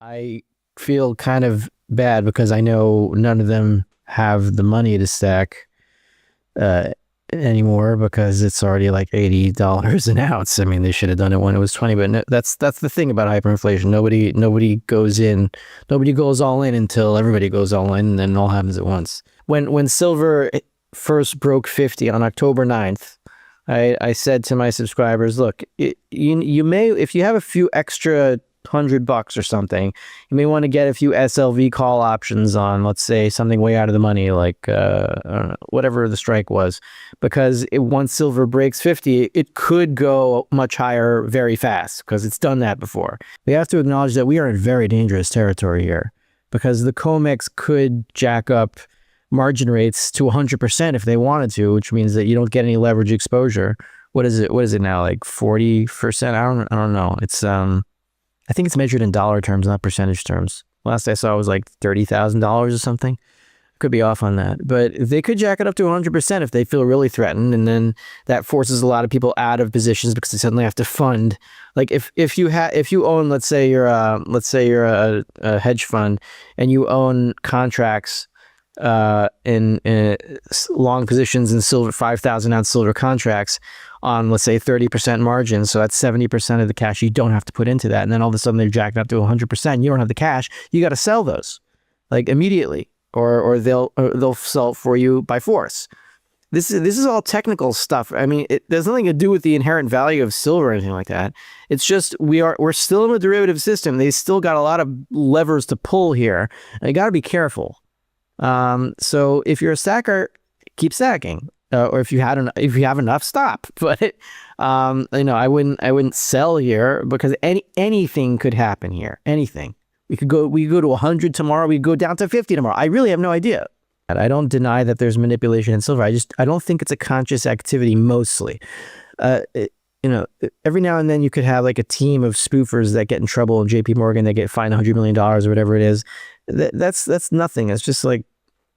I feel kind of bad because I know none of them have the money to stack uh, anymore because it's already like $80 an ounce. I mean, they should have done it when it was 20, but no, that's the thing about hyperinflation. Nobody goes all in until everybody goes all in, and then it all happens at once. When silver first broke 50 on October 9th, I said to my subscribers, look, you may, if you have a few extra $100 or something, you may want to get a few SLV call options on, let's say, something way out of the money, like I don't know, whatever the strike was, because once silver breaks 50, it could go much higher very fast because it's done that before. We have to acknowledge that we are in very dangerous territory here because the COMEX could jack up margin rates to 100% if they wanted to, which means that you don't get any leverage exposure. What is it now, like 40%? I don't know. It's I think it's measured in dollar terms, not percentage terms. Last I saw was like $30,000 or something. Could be off on that, but they could jack it up to 100% if they feel really threatened, and then that forces a lot of people out of positions because they suddenly have to fund. Like if you own, let's say you're a hedge fund and you own contracts in long positions in silver, 5,000 ounce silver contracts on, let's say, 30% margin. So that's 70% of the cash you don't have to put into that. And then all of a sudden they're jacked up to 100%. You don't have the cash. You got to sell those like immediately, or they'll sell for you by force. This is all technical stuff. I mean, there's nothing to do with the inherent value of silver or anything like that. It's just we're still in a derivative system. They still got a lot of levers to pull here. And you got to be careful. So if you're a stacker, keep stacking. Or if you have enough, stop. But I wouldn't sell here because anything could happen here. Anything. We could go to 100 tomorrow. We could go down to 50 tomorrow. I really have no idea. And I don't deny that there's manipulation in silver. I don't think it's a conscious activity mostly. Every now and then you could have like a team of spoofers that get in trouble in JP Morgan. They get fined $100 million or whatever it is. That's nothing. It's just like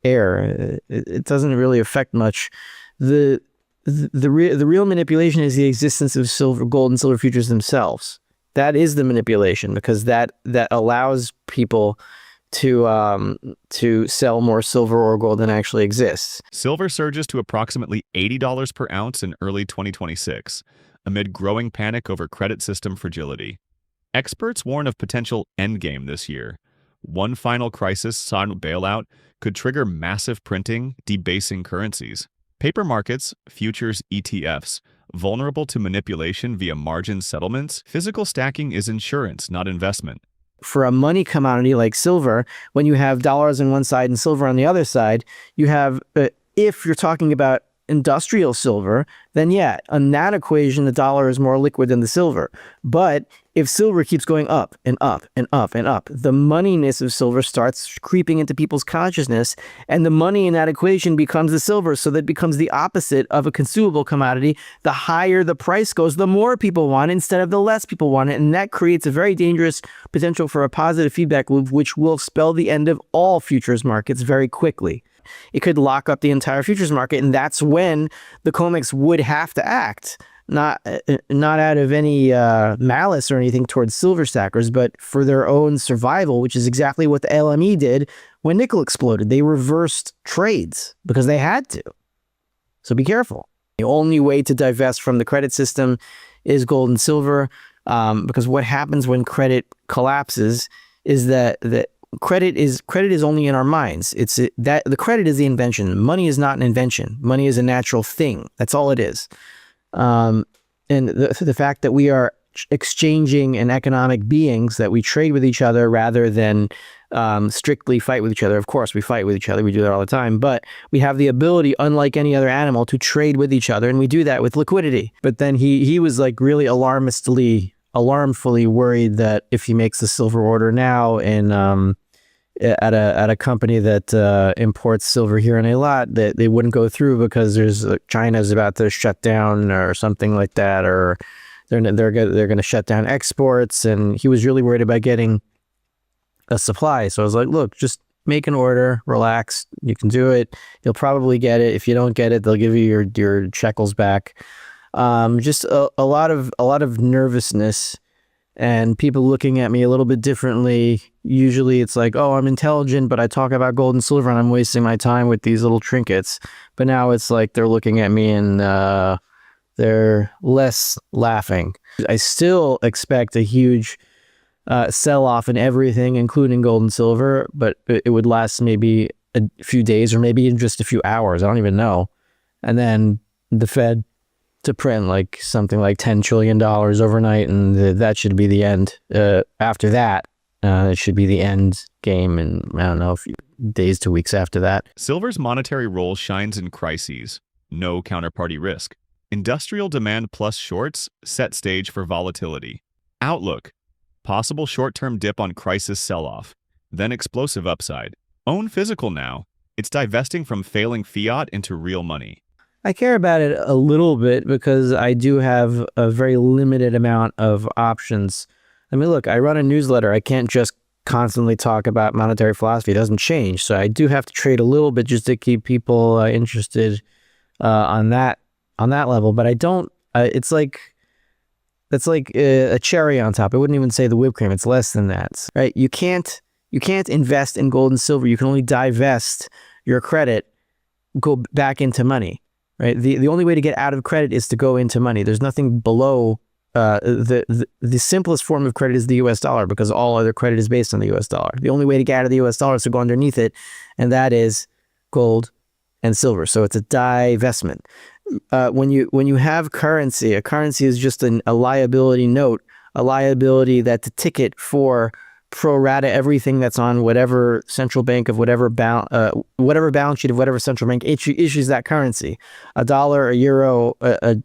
air. It doesn't really affect much. The real manipulation is the existence of gold and silver futures themselves. That is the manipulation, because that allows people to sell more silver or gold than actually exists. Silver surges to approximately $80 per ounce in early 2026, amid growing panic over credit system fragility. Experts warn of potential endgame this year. One final crisis, silent bailout, could trigger massive printing, debasing currencies. Paper markets, futures, ETFs, vulnerable to manipulation via margin settlements. Physical stacking is insurance, not investment. For a money commodity like silver, when you have dollars on one side and silver on the other side, you have, if you're talking about industrial silver, then yeah, on that equation, the dollar is more liquid than the silver. But if silver keeps going up and up and up and up, the moneyness of silver starts creeping into people's consciousness, and the money in that equation becomes the silver. So that becomes the opposite of a consumable commodity. The higher the price goes, the more people want it instead of the less people want it. And that creates a very dangerous potential for a positive feedback loop, which will spell the end of all futures markets very quickly. It could lock up the entire futures market, and that's when the COMEX would have to act, not out of any malice or anything towards silver stackers, but for their own survival, which is exactly what the LME did when nickel exploded. They reversed trades because they had to. So be careful. The only way to divest from the credit system is gold and silver, because what happens when credit collapses is that credit is only in our minds. That the credit is the invention. Money is not an invention. Money is a natural thing. That's all it is. And the fact that we are exchanging in economic beings, that we trade with each other rather than strictly fight with each other. Of course, we fight with each other. We do that all the time. But we have the ability, unlike any other animal, to trade with each other, and we do that with liquidity. But then he was like really alarmfully worried that if he makes the silver order now and at a company that imports silver here in a lot, that they wouldn't go through because China's about to shut down or something like that, or they're going to shut down exports, and he was really worried about getting a supply. So I was like, look, just make an order, relax, you can do it. You'll probably get it. If you don't get it, they'll give you your shekels back. Just a lot of nervousness and people looking at me a little bit differently. Usually it's like, oh, I'm intelligent, but I talk about gold and silver and I'm wasting my time with these little trinkets. But now it's like they're looking at me and they're less laughing. I still expect a huge sell-off in everything, including gold and silver, but it would last maybe a few days or maybe even just a few hours. I don't even know. And then the Fed to print like something like $10 trillion overnight, and that should be the end. After that, it should be the end game, and I don't know, a few days to weeks after that. Silver's monetary role shines in crises. No counterparty risk. Industrial demand plus shorts set stage for volatility. Outlook. Possible short-term dip on crisis sell-off, then explosive upside. Own physical now. It's divesting from failing fiat into real money. I care about it a little bit because I do have a very limited amount of options. I mean, look, I run a newsletter. I can't just constantly talk about monetary philosophy. It doesn't change. So I do have to trade a little bit just to keep people interested on that level. But I don't, it's like a cherry on top. I wouldn't even say the whipped cream. It's less than that, right? You can't invest in gold and silver. You can only divest your credit, go back into money. Right. The only way to get out of credit is to go into money. There's nothing below. The simplest form of credit is the U.S. dollar, because all other credit is based on the U.S. dollar. The only way to get out of the U.S. dollar is to go underneath it, and that is gold and silver. So it's a divestment. When you have currency, a currency is just a liability note, a liability that's a ticket for pro rata everything that's on whatever central bank of whatever balance sheet of whatever central bank issues that currency. A dollar, a euro, a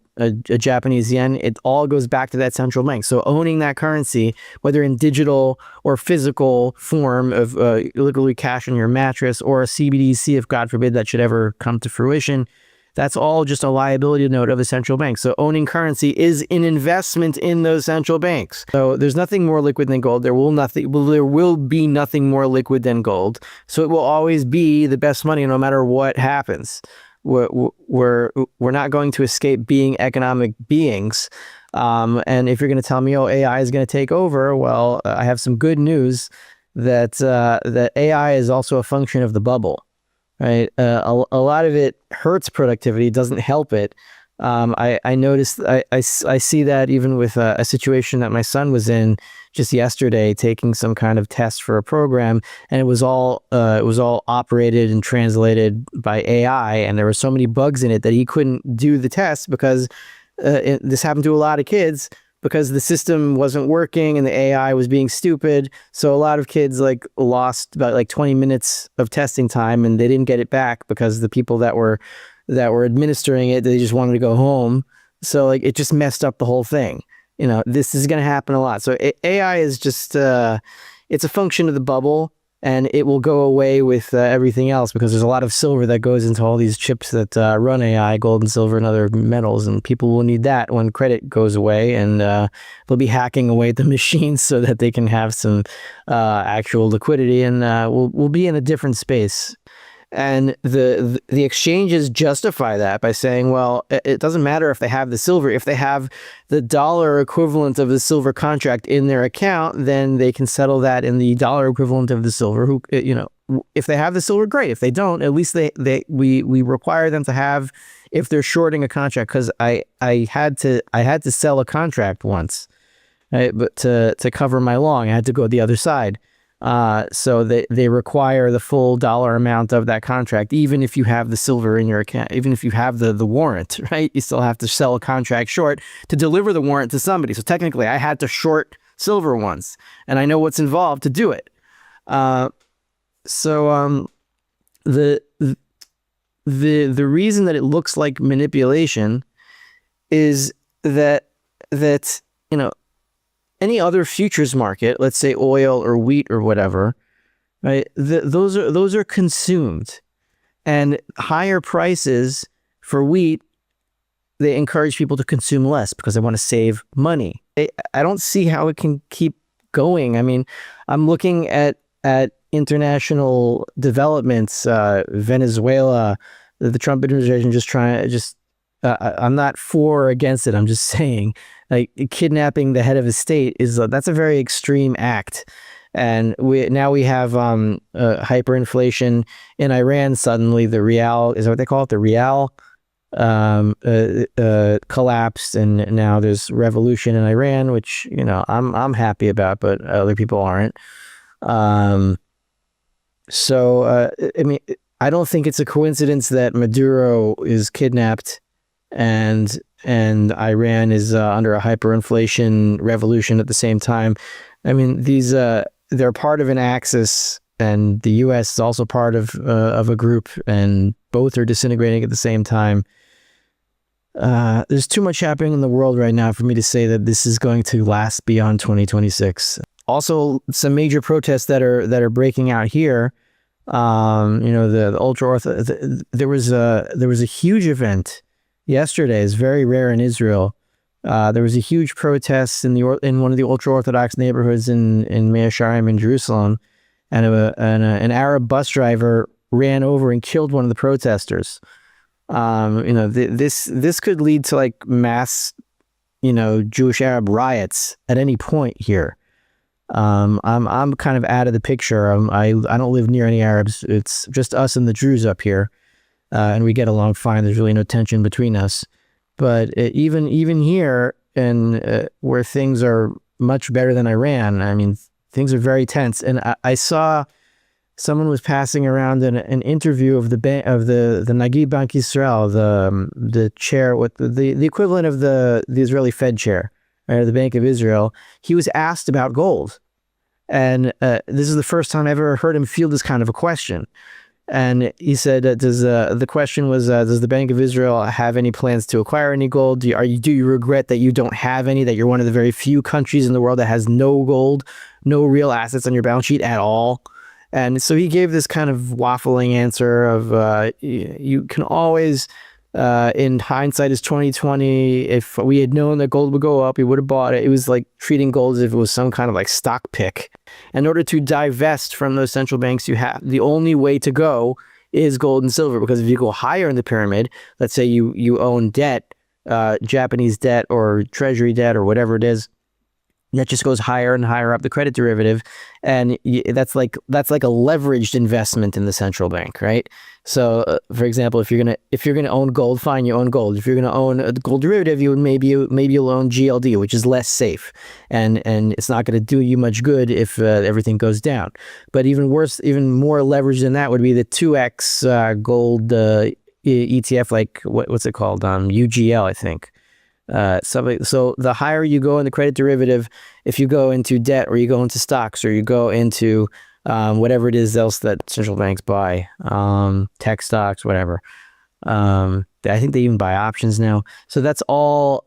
Japanese yen, it all goes back to that central bank. So owning that currency, whether in digital or physical form of literally cash on your mattress, or a CBDC, if God forbid that should ever come to fruition, that's all just a liability note of a central bank. So owning currency is an investment in those central banks. So there's nothing more liquid than gold. There will be nothing more liquid than gold. So it will always be the best money no matter what happens. We're not going to escape being economic beings. And if you're going to tell me, oh, AI is going to take over, well, I have some good news that AI is also a function of the bubble. Right, a lot of it hurts productivity, doesn't help it. I noticed, I see that even with a situation that my son was in just yesterday, taking some kind of test for a program, and it was all operated and translated by AI, and there were so many bugs in it that he couldn't do the test because this happened to a lot of kids, because the system wasn't working and the AI was being stupid. So a lot of kids lost about 20 minutes of testing time, and they didn't get it back because the people that were administering it, they just wanted to go home. So it just messed up the whole thing. This is going to happen a lot. So AI is just it's a function of the bubble, and it will go away with everything else, because there's a lot of silver that goes into all these chips that run AI, gold and silver and other metals, and people will need that when credit goes away, and they'll be hacking away at the machines so that they can have some actual liquidity, and we'll be in a different space. And the exchanges justify that by saying, well, it doesn't matter if they have the silver. If they have the dollar equivalent of the silver contract in their account, then they can settle that in the dollar equivalent of the silver. If they have the silver, great. If they don't, at least we require them to have, if they're shorting a contract. Because I had to sell a contract once, right? But to cover my long, I had to go the other side. So they require the full dollar amount of that contract, even if you have the silver in your account, even if you have the warrant, right? You still have to sell a contract short to deliver the warrant to somebody. So technically I had to short silver once, and I know what's involved to do it. The reason that it looks like manipulation is that any other futures market, let's say oil or wheat or whatever, right? Those are consumed, and higher prices for wheat, they encourage people to consume less because they want to save money. I don't see how it can keep going. I mean, I'm looking at international developments, Venezuela, the Trump administration I'm not for or against it. I'm just saying like kidnapping the head of a state is that's a very extreme act. And we have hyperinflation in Iran. Suddenly, the real is what they call it. The real collapsed, and now there's revolution in Iran, which I'm happy about, but other people aren't. So I mean, I don't think it's a coincidence that Maduro is kidnapped and Iran is under a hyperinflation revolution at the same time. I mean, they're part of an axis, and the U.S. is also part of a group, and both are disintegrating at the same time. There's too much happening in the world right now for me to say that this is going to last beyond 2026. Also, some major protests that are breaking out here. The ultra orthodox. There was a huge event yesterday. It's very rare in Israel. There was a huge protest in one of the ultra orthodox neighborhoods in Mea Shearim in Jerusalem, and an Arab bus driver ran over and killed one of the protesters. This could lead to like mass, Jewish Arab riots at any point here. I'm kind of out of the picture. I don't live near any Arabs. It's just us and the Druze up here, and we get along fine. There's really no tension between us. But even here, and where things are much better than Iran, I mean, things are very tense. And I saw someone was passing around an interview of the Nagib Bank Yisrael, the chair, with the equivalent of the Israeli Fed chair, right, the Bank of Israel. He was asked about gold, and this is the first time I ever heard him field this kind of a question. And he said, the question was, does the Bank of Israel have any plans to acquire any gold? Do you regret that you don't have any, that you're one of the very few countries in the world that has no gold, no real assets on your balance sheet at all? And so he gave this kind of waffling answer of, you can always, in hindsight is 2020, if we had known that gold would go up, we would have bought it. It was like treating gold as if it was some kind of like stock pick. In order to divest from those central banks, the only way to go is gold and silver, because if you go higher in the pyramid, let's say you own debt, Japanese debt or treasury debt or whatever it is, that just goes higher and higher up the credit derivative, and that's like a leveraged investment in the central bank, right? So, for example, if you're gonna own gold, fine, you own gold. If you're gonna own a gold derivative, maybe you'll own GLD, which is less safe, and it's not gonna do you much good if everything goes down. But even worse, even more leverage than that would be the 2x gold ETF, like what's it called? UGL, I think. So the higher you go in the credit derivative, if you go into debt or you go into stocks or you go into whatever it is else that central banks buy, tech stocks, whatever. I think they even buy options now. So that's all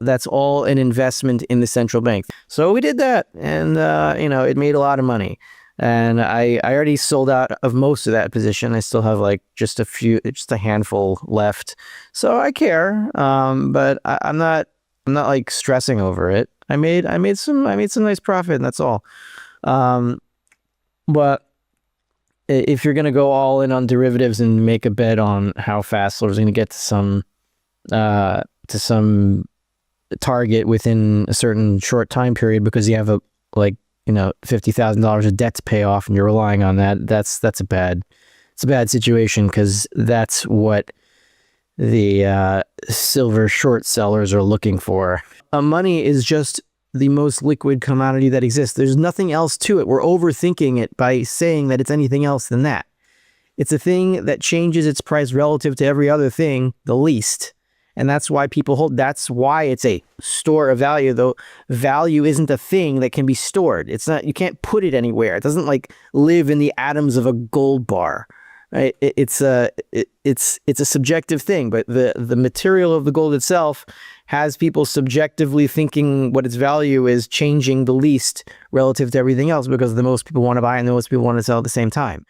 an investment in the central bank. So we did that, and it made a lot of money. And I already sold out of most of that position. I still have like just a handful left. So I care, but I'm not like stressing over it. I made some nice profit, and that's all. But if you're gonna go all in on derivatives and make a bet on how fast silver's gonna get to some target within a certain short time period, because you have $50,000 of debt to pay off and you're relying on that, it's a bad situation, because that's what the silver short sellers are looking for. Money is just the most liquid commodity that exists. There's nothing else to it. We're overthinking it by saying that it's anything else than that. It's a thing that changes its price relative to every other thing the least. And that's why people hold. That's why it's a store of value, though value isn't a thing that can be stored. It's not. You can't put it anywhere. It doesn't like live in the atoms of a gold bar. Right? It's a subjective thing, but the material of the gold itself has people subjectively thinking what its value is changing the least relative to everything else, because the most people want to buy and the most people want to sell at the same time.